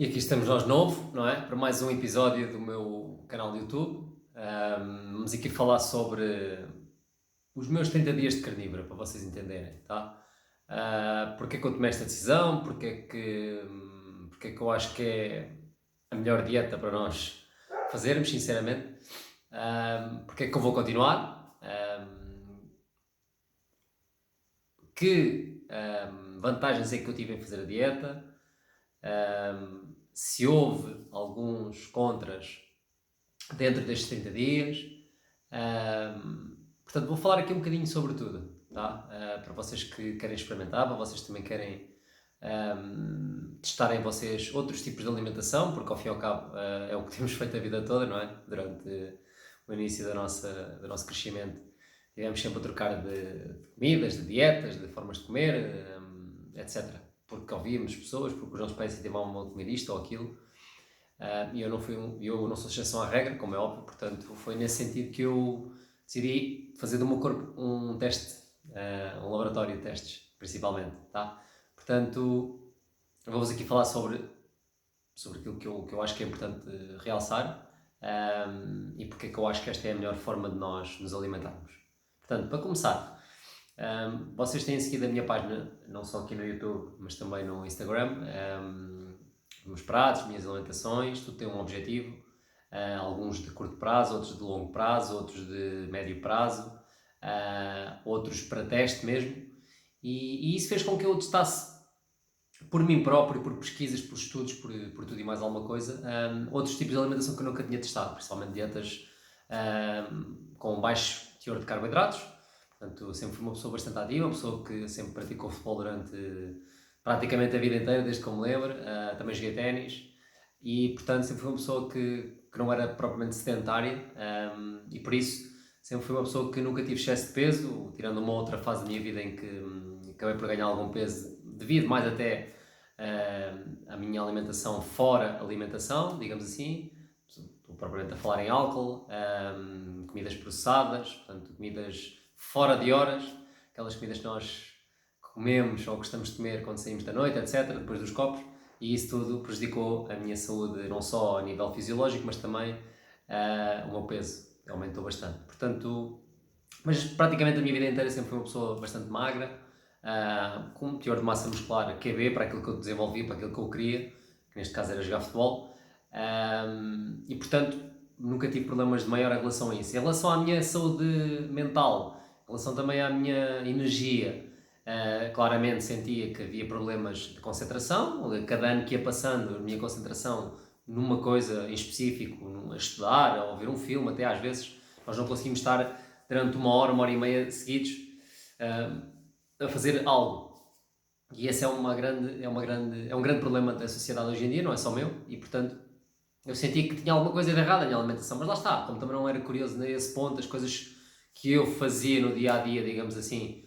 E aqui estamos nós de novo, não é? Para mais um episódio do meu canal de YouTube. Vamos aqui falar sobre os meus 30 dias de carnívoro, para vocês entenderem, tá? Porque é que eu tomei esta decisão, porque é que eu acho que é a melhor dieta para nós fazermos, sinceramente. Porque é que eu vou continuar. Que vantagens é que eu tive em fazer a dieta. Se houve alguns contras dentro destes 30 dias. Portanto, vou falar aqui um bocadinho sobre tudo, tá? Para vocês que querem experimentar, para vocês também querem testarem vocês outros tipos de alimentação, porque ao fim e ao cabo é o que temos feito a vida toda, não é? Durante o início do nosso crescimento, tivemos sempre a trocar de comidas, de dietas, de formas de comer, etc. Porque ouvíamos pessoas, porque os nossos pais incentivavam a comer isto ou aquilo. E eu não sou exceção à regra, como é óbvio, portanto foi nesse sentido que eu decidi fazer do meu corpo um teste, um laboratório de testes, principalmente, tá? Portanto, vou-vos aqui falar sobre aquilo que eu acho que é importante realçar, e porque é que eu acho que esta é a melhor forma de nós nos alimentarmos. Portanto, para começar, vocês têm seguido a minha página, não só aqui no YouTube, mas também no Instagram. Meus pratos, minhas alimentações, tudo tem um objetivo, alguns de curto prazo, outros de longo prazo, outros de médio prazo, outros para teste mesmo, e isso fez com que eu testasse por mim próprio, por pesquisas, por estudos, por tudo e mais alguma coisa, outros tipos de alimentação que eu nunca tinha testado, principalmente dietas com baixo teor de carboidratos. Portanto, sempre fui uma pessoa bastante ativa, uma pessoa que sempre praticou futebol durante praticamente a vida inteira, desde que eu me lembro. Também joguei ténis e, portanto, sempre fui uma pessoa que não era propriamente sedentária, e por isso sempre fui uma pessoa que nunca tive excesso de peso, tirando uma outra fase da minha vida em que acabei por ganhar algum peso, devido mais até à minha alimentação fora alimentação, digamos assim. Estou propriamente a falar em álcool, comidas processadas, portanto, comidas fora de horas, aquelas comidas que nós comemos ou gostamos de comer quando saímos da noite, etc., depois dos copos, e isso tudo prejudicou a minha saúde, não só a nível fisiológico, mas também o meu peso aumentou bastante. Portanto, mas praticamente a minha vida inteira sempre fui uma pessoa bastante magra, com um teor de massa muscular QB para aquilo que eu desenvolvi, para aquilo que eu queria, que neste caso era jogar futebol, e portanto nunca tive problemas de maior em relação a isso. Em relação à minha saúde mental, em relação também à minha energia, claramente sentia que havia problemas de concentração. Cada ano que ia passando, a minha concentração numa coisa em específico, a estudar, a ouvir um filme, até às vezes nós não conseguimos estar durante uma hora e meia seguidos a fazer algo. E esse é um grande problema da sociedade hoje em dia, não é só meu, e portanto eu sentia que tinha alguma coisa de errada na minha alimentação, mas lá está, como também não era curioso nesse ponto, as coisas que eu fazia no dia a dia, digamos assim,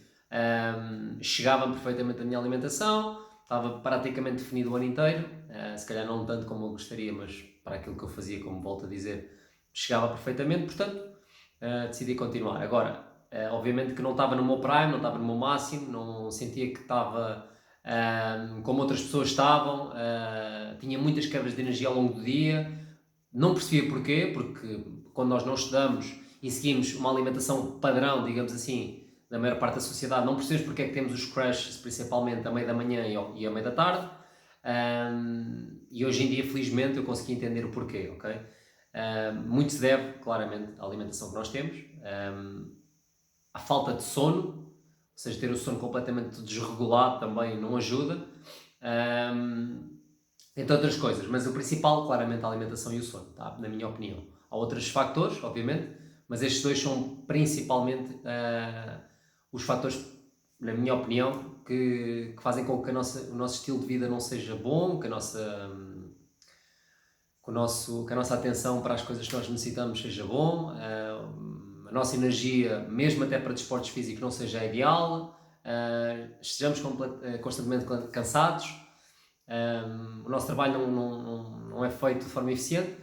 chegavam perfeitamente à minha alimentação, estava praticamente definido o ano inteiro, se calhar não tanto como eu gostaria, mas para aquilo que eu fazia, como volto a dizer, chegava perfeitamente, portanto decidi continuar. Agora, obviamente que não estava no meu prime, não estava no meu máximo, não sentia que estava como outras pessoas estavam, tinha muitas quebras de energia ao longo do dia, não percebia porquê, porque quando nós não estudamos e seguimos uma alimentação padrão, digamos assim, da maior parte da sociedade, não percebemos porque é que temos os crashes, principalmente a meio da manhã e a meio da tarde, e hoje em dia, felizmente, eu consegui entender o porquê, ok? Muito se deve, claramente, à alimentação que nós temos, à falta de sono, ou seja, ter o sono completamente desregulado também não ajuda, entre outras coisas, mas o principal, claramente, a alimentação e o sono, tá? Na minha opinião. Há outros fatores, obviamente, mas estes dois são principalmente os fatores, na minha opinião, que fazem com que o nosso estilo de vida não seja bom, que que a nossa atenção para as coisas que nós necessitamos seja bom, a nossa energia, mesmo até para desportos físicos, não seja ideal, estejamos constantemente cansados, o nosso trabalho não é feito de forma eficiente,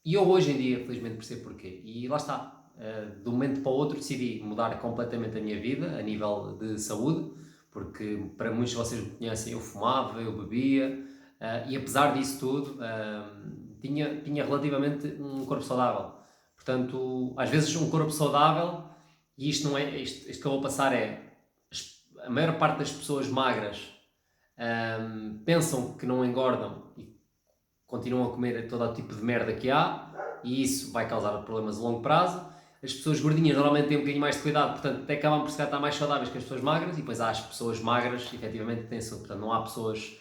e eu hoje em dia, felizmente, percebo porquê. E lá está, de um momento para o outro decidi mudar completamente a minha vida, a nível de saúde, porque para muitos de vocês me conhecem, eu fumava, eu bebia, e apesar disso tudo, tinha relativamente um corpo saudável. Portanto, às vezes um corpo saudável, e isto não é, isto que eu vou passar a maior parte das pessoas magras pensam que não engordam e continuam a comer todo o tipo de merda que há, e isso vai causar problemas a longo prazo. As pessoas gordinhas normalmente têm um bocadinho mais de cuidado, portanto até acabam por estar mais saudáveis que as pessoas magras, e depois há as pessoas magras, efetivamente, que têm saúde. Portanto, não há pessoas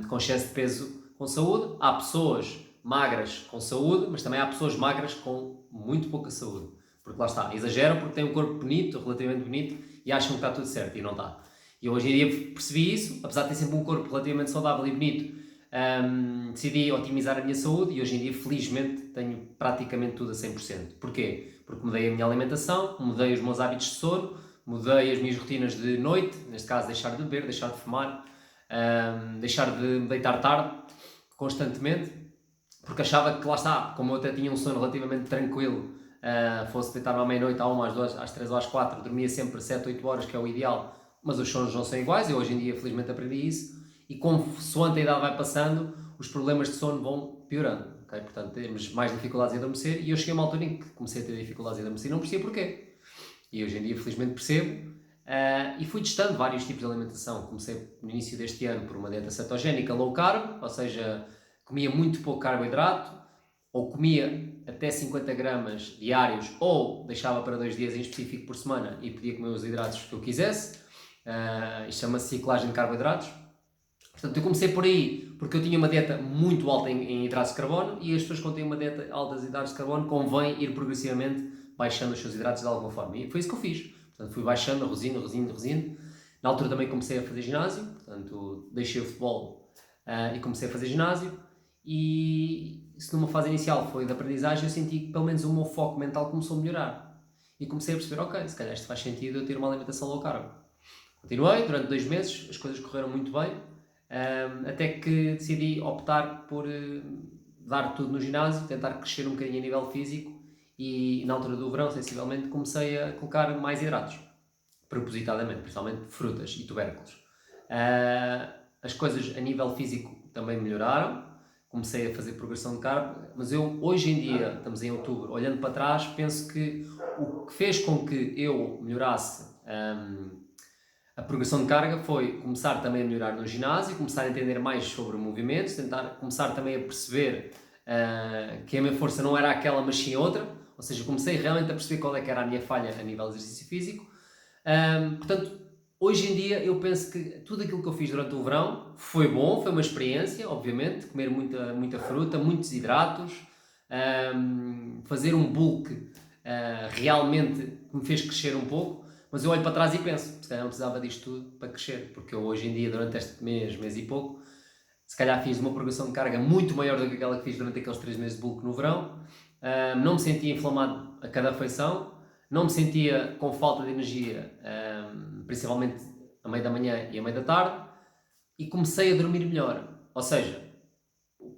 com excesso de peso com saúde, há pessoas magras com saúde, mas também há pessoas magras com muito pouca saúde. Porque lá está, exageram porque têm um corpo bonito, relativamente bonito, e acham que está tudo certo, e não está. E hoje em dia percebi isso, apesar de ter sempre um corpo relativamente saudável e bonito, decidi otimizar a minha saúde, e hoje em dia, felizmente, tenho praticamente tudo a 100%. Porquê? Porque mudei a minha alimentação, mudei os meus hábitos de sono, mudei as minhas rotinas de noite, neste caso deixar de beber, deixar de fumar, deixar de me deitar tarde, constantemente, porque achava que, lá está, como eu até tinha um sono relativamente tranquilo, fosse deitar-me à meia-noite, à 1, às 2, às 3 ou às 4, dormia sempre 7, 8 horas, que é o ideal, mas os sonos não são iguais. Eu hoje em dia felizmente aprendi isso, e consoante a idade vai passando, os problemas de sono vão piorando, okay? Portanto temos mais dificuldades em adormecer, e eu cheguei a uma altura em que comecei a ter dificuldades em adormecer e não percebia porquê, e hoje em dia felizmente percebo, e fui testando vários tipos de alimentação. Comecei no início deste ano por uma dieta cetogénica low carb, ou seja, comia muito pouco carboidrato, ou comia até 50 gramas diários, ou deixava para 2 dias em específico por semana e podia comer os hidratos que eu quisesse. Isto chama-se ciclagem de carboidratos. Portanto, eu comecei por aí porque eu tinha uma dieta muito alta em hidratos de carbono, e as pessoas que têm uma dieta alta em hidratos de carbono convém ir progressivamente baixando os seus hidratos de alguma forma. E foi isso que eu fiz. Portanto, fui baixando, reduzindo. Na altura também comecei a fazer ginásio, portanto, deixei o futebol e comecei a fazer ginásio. E se numa fase inicial foi de aprendizagem, eu senti que pelo menos o meu foco mental começou a melhorar. E comecei a perceber, ok, se calhar isto faz sentido eu ter uma alimentação low carb. Continuei durante 2 meses, as coisas correram muito bem, até que decidi optar por dar tudo no ginásio, tentar crescer um bocadinho a nível físico, e na altura do verão, sensivelmente, comecei a colocar mais hidratos, propositadamente, principalmente frutas e tubérculos. As coisas a nível físico também melhoraram, comecei a fazer progressão de carbo, mas eu hoje em dia, estamos em outubro, olhando para trás, penso que o que fez com que eu melhorasse a progressão de carga foi começar também a melhorar no ginásio, começar a entender mais sobre movimentos, começar também a perceber que a minha força não era aquela, mas sim outra. Ou seja, comecei realmente a perceber qual é que era a minha falha a nível de exercício físico. Portanto, hoje em dia eu penso que tudo aquilo que eu fiz durante o verão foi bom, foi uma experiência, obviamente, comer muita fruta, muitos hidratos, fazer um bulk realmente me fez crescer um pouco. Mas eu olho para trás e penso, se calhar não precisava disto tudo para crescer, porque eu hoje em dia, durante este mês e pouco, se calhar fiz uma progressão de carga muito maior do que aquela que fiz durante aqueles 3 meses de bulk no verão. Não me sentia inflamado a cada refeição, não me sentia com falta de energia, principalmente a meio da manhã e a meio da tarde, e comecei a dormir melhor. Ou seja,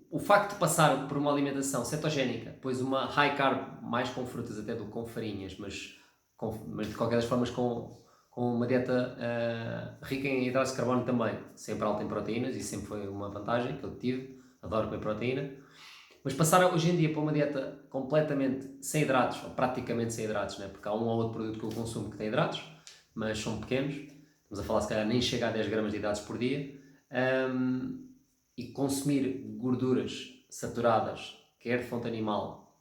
o facto de passar por uma alimentação cetogénica, depois uma high carb, mais com frutas até do que com farinhas, mas de qualquer das formas com uma dieta rica em hidratos de carbono também, sempre alta em proteínas, e sempre foi uma vantagem que eu tive, adoro comer proteína. Mas passar hoje em dia para uma dieta completamente sem hidratos, ou praticamente sem hidratos, né? Porque há um ou outro produto que eu consumo que tem hidratos, mas são pequenos, estamos a falar se calhar nem chega a 10 gramas de hidratos por dia, e consumir gorduras saturadas, quer de fonte animal,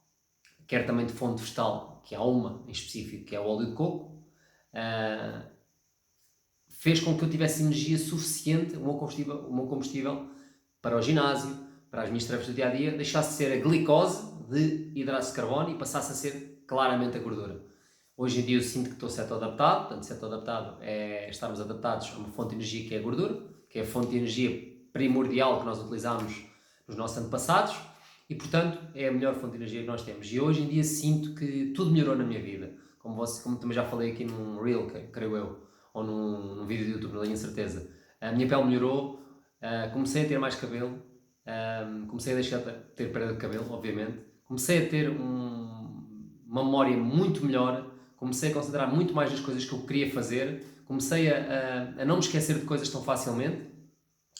quer também de fonte vegetal, que há uma em específico, que é o óleo de coco, fez com que eu tivesse energia suficiente, o meu combustível para o ginásio, para as minhas tarefas do dia-a-dia, deixasse de ser a glicose de hidratos de carbono e passasse a ser claramente a gordura. Hoje em dia eu sinto que estou cetoadaptado, portanto cetoadaptado é estarmos adaptados a uma fonte de energia que é a gordura, que é a fonte de energia primordial que nós utilizamos nos nossos antepassados, e portanto é a melhor fonte de energia que nós temos. E hoje em dia sinto que tudo melhorou na minha vida, como também já falei aqui num reel, creio eu, ou num vídeo do YouTube, não tenho certeza. A minha pele melhorou, comecei a ter mais cabelo, comecei a deixar de ter perda de cabelo, obviamente, comecei a ter uma memória muito melhor, comecei a considerar muito mais as coisas que eu queria fazer, comecei a não me esquecer de coisas tão facilmente,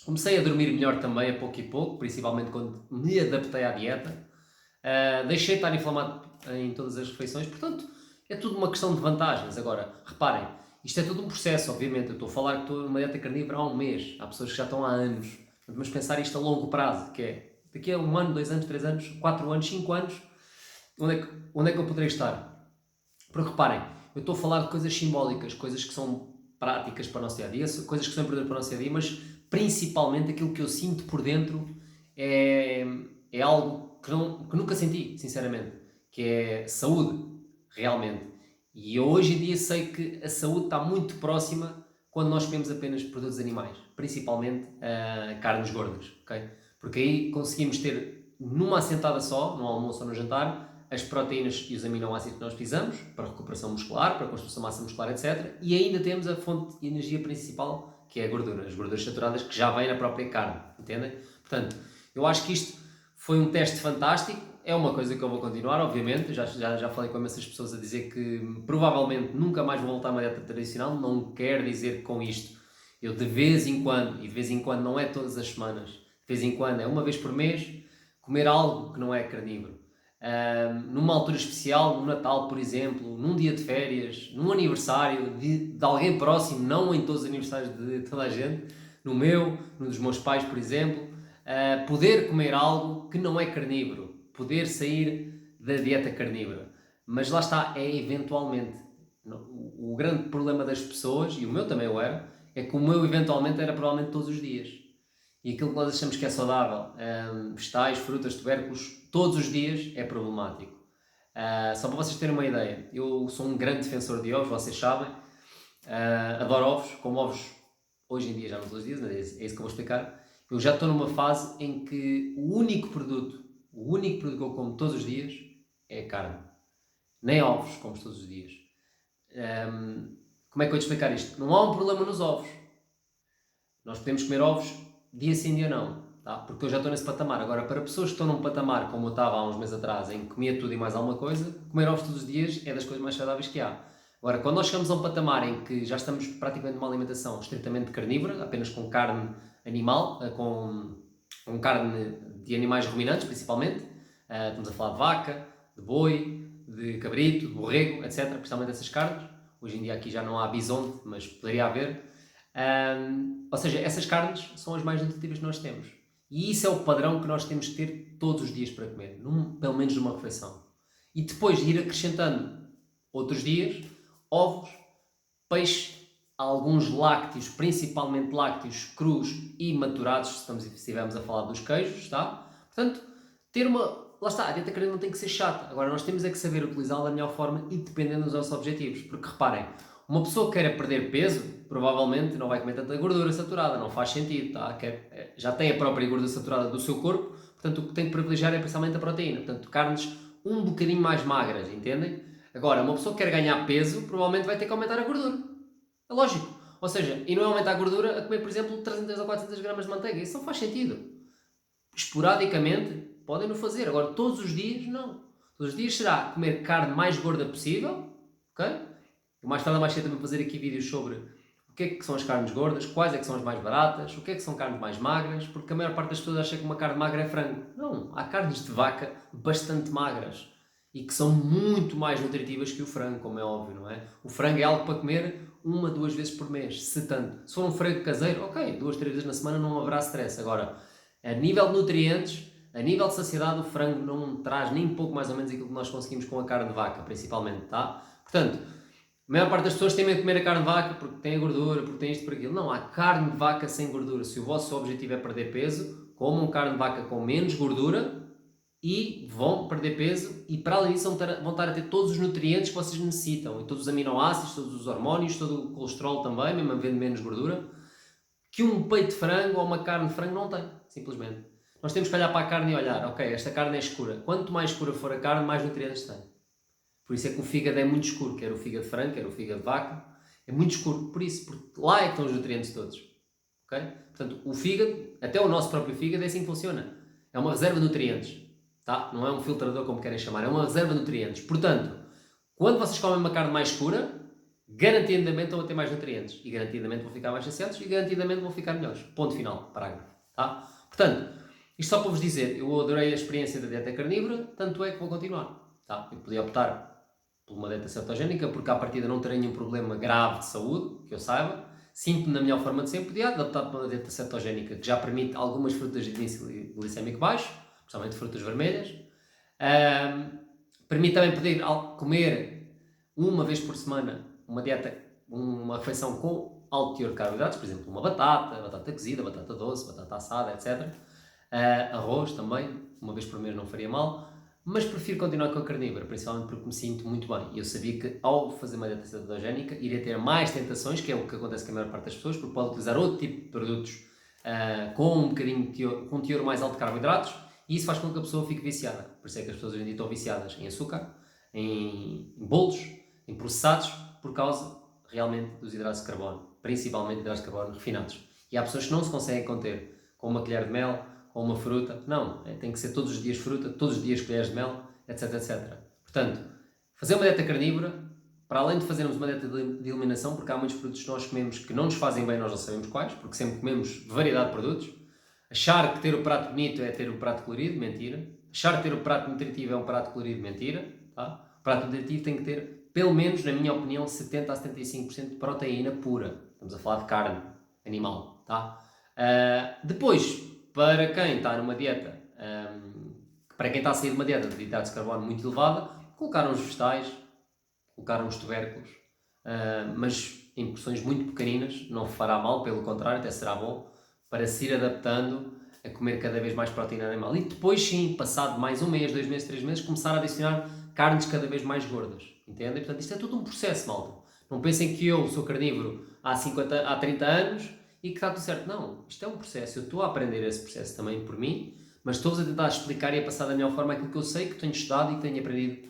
Comecei a dormir melhor também, a pouco e pouco, principalmente quando me adaptei à dieta. Deixei de estar inflamado em todas as refeições, portanto, é tudo uma questão de vantagens. Agora, reparem, isto é tudo um processo, obviamente. Eu estou a falar que estou numa dieta carnívora há um mês, há pessoas que já estão há anos. Vamos pensar isto a longo prazo, que é daqui a 1 ano, 2 anos, 3 anos, 4 anos, 5 anos, onde é que eu poderei estar? Porque reparem, eu estou a falar de coisas simbólicas, coisas que são práticas para o nosso dia a dia, coisas que são importantes para o nosso dia a dia, mas principalmente aquilo que eu sinto por dentro é, é algo que nunca senti, sinceramente, que é saúde, realmente. E eu hoje em dia sei que a saúde está muito próxima quando nós comemos apenas produtos animais, principalmente carnes gordas, ok? Porque aí conseguimos ter numa assentada só, no almoço ou no jantar, as proteínas e os aminoácidos que nós precisamos para a recuperação muscular, para a construção de massa muscular, etc. E ainda temos a fonte de energia principal, que é a gordura, as gorduras saturadas que já vêm na própria carne, entendem? Portanto, eu acho que isto foi um teste fantástico, é uma coisa que eu vou continuar, obviamente, já falei com imensas pessoas a dizer que provavelmente nunca mais vou voltar a uma dieta tradicional, não quer dizer que com isto eu de vez em quando, e de vez em quando não é todas as semanas, de vez em quando é uma vez por mês, comer algo que não é carnívoro. Numa altura especial, no Natal, por exemplo, num dia de férias, num aniversário de alguém próximo, não em todos os aniversários de toda a gente, no meu, no dos meus pais, por exemplo, poder comer algo que não é carnívoro, poder sair da dieta carnívora. Mas lá está, é eventualmente. O grande problema das pessoas, e o meu também o era, é que o meu eventualmente era provavelmente todos os dias. E aquilo que nós achamos que é saudável, vegetais, frutas, tubérculos, todos os dias é problemático. Só para vocês terem uma ideia, eu sou um grande defensor de ovos, vocês sabem, adoro ovos, como ovos hoje em dia já não todos os dias, mas é isso que eu vou explicar. Eu já estou numa fase em que o único produto que eu como todos os dias é carne. Nem ovos como todos os dias. Como é que eu vou te explicar isto? Não há um problema nos ovos. Nós podemos comer ovos dia sim, dia não, tá? Porque eu já estou nesse patamar. Agora, para pessoas que estão num patamar como eu estava há uns meses atrás, em que comia tudo e mais alguma coisa, comer ovos todos os dias é das coisas mais saudáveis que há. Agora, quando nós chegamos a um patamar em que já estamos praticamente numa alimentação estritamente carnívora, apenas com carne animal, com carne de animais ruminantes, principalmente, estamos a falar de vaca, de boi, de cabrito, de borrego, etc., principalmente essas carnes. Hoje em dia aqui já não há bisonte, mas poderia haver. Ou seja, essas carnes são as mais nutritivas que nós temos. E isso é o padrão que nós temos que ter todos os dias para comer, pelo menos numa refeição. E depois de ir acrescentando outros dias, ovos, peixe, alguns lácteos, principalmente lácteos crus e maturados, se estivermos a falar dos queijos, tá? Portanto, ter uma... Lá está, a dieta carnívora não tem que ser chata. Agora, nós temos é que saber utilizá-la da melhor forma e dependendo dos nossos objetivos. Porque, reparem, uma pessoa que queira perder peso, provavelmente não vai comer tanta gordura saturada, não faz sentido, tá? Já tem a própria gordura saturada do seu corpo, portanto, o que tem que privilegiar é principalmente a proteína. Portanto, carnes um bocadinho mais magras, entendem? Agora, uma pessoa que quer ganhar peso, provavelmente vai ter que aumentar a gordura. É lógico. Ou seja, e não é aumentar a gordura a comer, por exemplo, 300 ou 400 gramas de manteiga. Isso não faz sentido. Esporadicamente, podem-no fazer. Agora, todos os dias, não. Todos os dias será comer carne mais gorda possível, ok? O mais tarde ou mais cedo também fazer aqui vídeos sobre o que é que são as carnes gordas, quais é que são as mais baratas, o que é que são carnes mais magras, porque a maior parte das pessoas acha que uma carne magra é frango. Não, há carnes de vaca bastante magras e que são muito mais nutritivas que o frango, como é óbvio, não é? O frango é algo para comer 1, 2 vezes por mês, se tanto. Se for um frango caseiro, ok, 2, 3 vezes na semana não haverá stress. Agora, a nível de nutrientes, a nível de saciedade, o frango não traz nem pouco mais ou menos aquilo que nós conseguimos com a carne de vaca, principalmente, tá? Portanto, a maior parte das pessoas tem medo de comer a carne de vaca porque tem a gordura, porque tem isto, por aquilo. Não, há carne de vaca sem gordura. Se o vosso objetivo é perder peso, comam carne de vaca com menos gordura e vão perder peso e para além disso vão estar a ter todos os nutrientes que vocês necessitam, e todos os aminoácidos, todos os hormónios, todo o colesterol também, mesmo havendo menos gordura, que um peito de frango ou uma carne de frango não tem, simplesmente. Nós temos que olhar para a carne e olhar, ok, esta carne é escura. Quanto mais escura for a carne, mais nutrientes tem. Por isso é que o fígado é muito escuro, quer o fígado de frango, quer o fígado de vaca, é muito escuro, por isso, porque lá é que estão os nutrientes todos. Ok? Portanto, o fígado, até o nosso próprio fígado, é assim que funciona. É uma reserva de nutrientes. Tá? Não é um filtrador como querem chamar, é uma reserva de nutrientes. Portanto, quando vocês comem uma carne mais escura, garantidamente vão ter mais nutrientes e garantidamente vão ficar mais saciados e garantidamente vão ficar melhores. Ponto final, parágrafo. Tá? Portanto, isto só para vos dizer, eu adorei a experiência da dieta carnívora, tanto é que vou continuar. Tá? Eu podia optar por uma dieta cetogénica, porque à partida não terei nenhum problema grave de saúde, que eu saiba. Sinto-me na melhor forma de sempre, podia adaptar para uma dieta cetogénica, que já permite algumas frutas de índice glicémico baixo, principalmente frutas vermelhas. Permite também poder comer uma vez por semana uma dieta, uma refeição com alto teor de carboidratos, por exemplo, uma batata cozida, batata doce, batata assada, etc. Arroz também, uma vez por mês não faria mal, mas prefiro continuar com a carnívora, principalmente porque me sinto muito bem. E eu sabia que ao fazer uma dieta cetogénica iria ter mais tentações, que é o que acontece com a maior parte das pessoas, porque pode utilizar outro tipo de produtos com um bocadinho com um teor mais alto de carboidratos, e isso faz com que a pessoa fique viciada. Por isso é que as pessoas hoje em dia estão viciadas em açúcar, em bolos, em processados, por causa realmente dos hidratos de carbono, principalmente hidratos de carbono refinados. E há pessoas que não se conseguem conter com uma colher de mel ou uma fruta. Não, tem que ser todos os dias fruta, todos os dias colheres de mel, etc, etc. Portanto, fazer uma dieta carnívora, para além de fazermos uma dieta de eliminação, porque há muitos produtos que nós comemos que não nos fazem bem, nós não sabemos quais, porque sempre comemos variedade de produtos. Achar que ter o prato bonito é ter o prato colorido, mentira. Achar que ter o prato nutritivo é um prato colorido, mentira. Tá? O prato nutritivo tem que ter, pelo menos, na minha opinião, 70 a 75% de proteína pura. Estamos a falar de carne animal. Tá? Depois, para quem está numa dieta, para quem está a sair de uma dieta de hidratos de carbono muito elevada, colocar uns vegetais, colocar uns tubérculos, mas em porções muito pequeninas, não fará mal, pelo contrário, até será bom, para se ir adaptando a comer cada vez mais proteína animal. E depois sim, passado mais um mês, 2 meses, 3 meses, começar a adicionar carnes cada vez mais gordas. Entendem? Portanto, isto é tudo um processo, malta. Não pensem que eu sou carnívoro há 30 anos e que está tudo certo. Não, isto é um processo. Eu estou a aprender esse processo também por mim, mas estou-vos a tentar explicar e a passar da melhor forma aquilo que eu sei, que tenho estudado e que tenho aprendido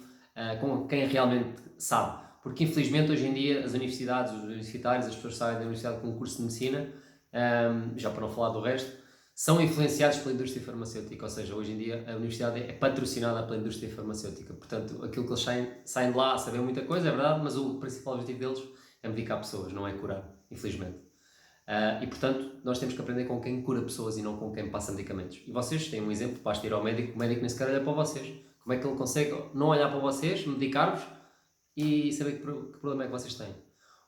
com quem realmente sabe. Porque infelizmente hoje em dia as universidades, os universitários, as pessoas que saem da universidade com um curso de medicina, já para não falar do resto, são influenciados pela indústria farmacêutica, ou seja, hoje em dia a universidade é patrocinada pela indústria farmacêutica, portanto aquilo que eles saem de lá a saber muita coisa, é verdade, mas o principal objetivo deles é medicar pessoas, não é curar, infelizmente. E portanto nós temos que aprender com quem cura pessoas e não com quem passa medicamentos. E vocês têm um exemplo, basta ir ao médico, o médico nem sequer olha para vocês. Como é que ele consegue não olhar para vocês, medicar-vos e saber que problema é que vocês têm?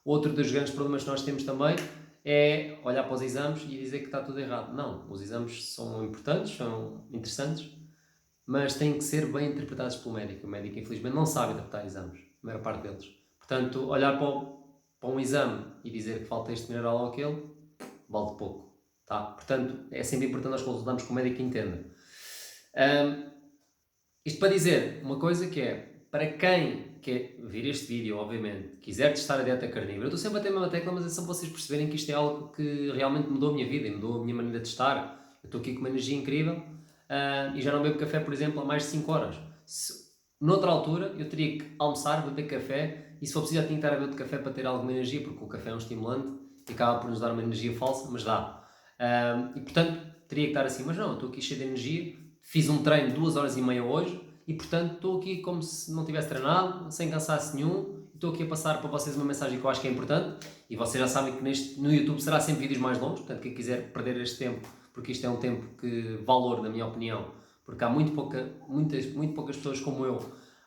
Outro dos grandes problemas que nós temos também é olhar para os exames e dizer que está tudo errado. Não, os exames são importantes, são interessantes, mas têm que ser bem interpretados pelo médico. O médico, infelizmente, não sabe interpretar exames, a maior parte deles. Portanto, olhar para um exame e dizer que falta este mineral ou aquele, vale pouco. Tá? Portanto, é sempre importante nós consultarmos com o médico que entenda. Isto para dizer uma coisa que é, para quem quer vir este vídeo, obviamente, quiser testar a dieta carnívora, eu estou sempre a ter a mesma tecla, mas é só para vocês perceberem que isto é algo que realmente mudou a minha vida e mudou a minha maneira de estar. Eu estou aqui com uma energia incrível e já não bebo café, por exemplo, há mais de 5 horas. Noutra altura, eu teria que almoçar, beber café e se for preciso já tinha que estar a beber café para ter alguma energia, porque o café é um estimulante e acaba por nos dar uma energia falsa, mas dá. E portanto, teria que estar assim, mas não, eu estou aqui cheio de energia, fiz um treino de 2 horas e meia hoje e portanto estou aqui como se não tivesse treinado, sem cansaço nenhum, estou aqui a passar para vocês uma mensagem que eu acho que é importante e vocês já sabem que no YouTube será sempre vídeos mais longos, portanto quem quiser perder este tempo, porque isto é um tempo que valor, na minha opinião, porque há muito poucas pessoas como eu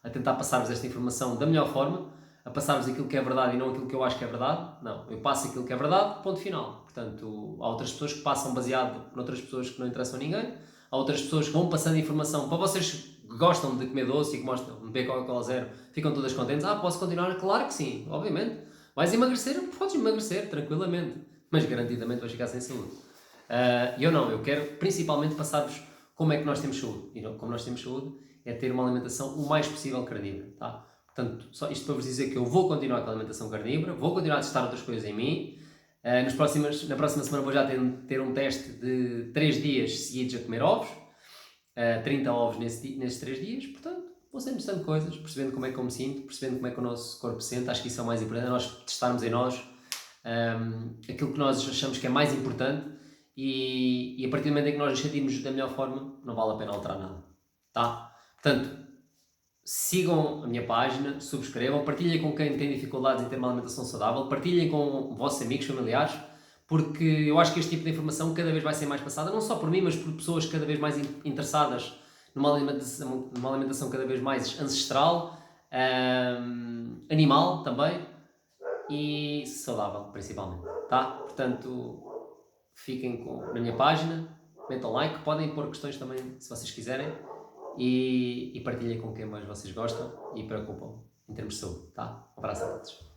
a tentar passar-vos esta informação da melhor forma, a passar-vos aquilo que é verdade e não aquilo que eu acho que é verdade. Não, eu passo aquilo que é verdade, ponto final. Portanto, há outras pessoas que passam baseado noutras pessoas que não interessam a ninguém, há outras pessoas que vão passando informação para vocês que gostam de comer doce e que gostam de beber Coca-Cola zero, ficam todas contentes. Posso continuar? Claro que sim, obviamente. Vais emagrecer? Podes emagrecer, tranquilamente, mas garantidamente vais ficar sem saúde. Eu não, eu quero principalmente passar-vos como é que nós temos saúde. E como nós temos saúde é ter uma alimentação o mais possível carnívora, tá? Portanto, só isto para vos dizer que eu vou continuar com a alimentação carnívora, vou continuar a testar outras coisas em mim. Na próxima semana vou já ter um teste de 3 dias seguidos a comer ovos, 30 ovos nesses 3 dias, portanto, vou sempre testando coisas, percebendo como é que eu me sinto, percebendo como é que o nosso corpo se sente. Acho que isso é o mais importante, é nós testarmos em nós aquilo que nós achamos que é mais importante e a partir do momento em que nós nos sentimos da melhor forma, não vale a pena alterar nada, tá? Portanto, sigam a minha página, subscrevam, partilhem com quem tem dificuldades em ter uma alimentação saudável, partilhem com vossos amigos, familiares, porque eu acho que este tipo de informação cada vez vai ser mais passada, não só por mim, mas por pessoas cada vez mais interessadas numa alimentação cada vez mais ancestral, animal também e saudável, principalmente, tá? Portanto, fiquem na minha página, metam like, podem pôr questões também se vocês quiserem e partilhem com quem mais vocês gostam e preocupam em termos de saúde, tá? Um abraço a todos.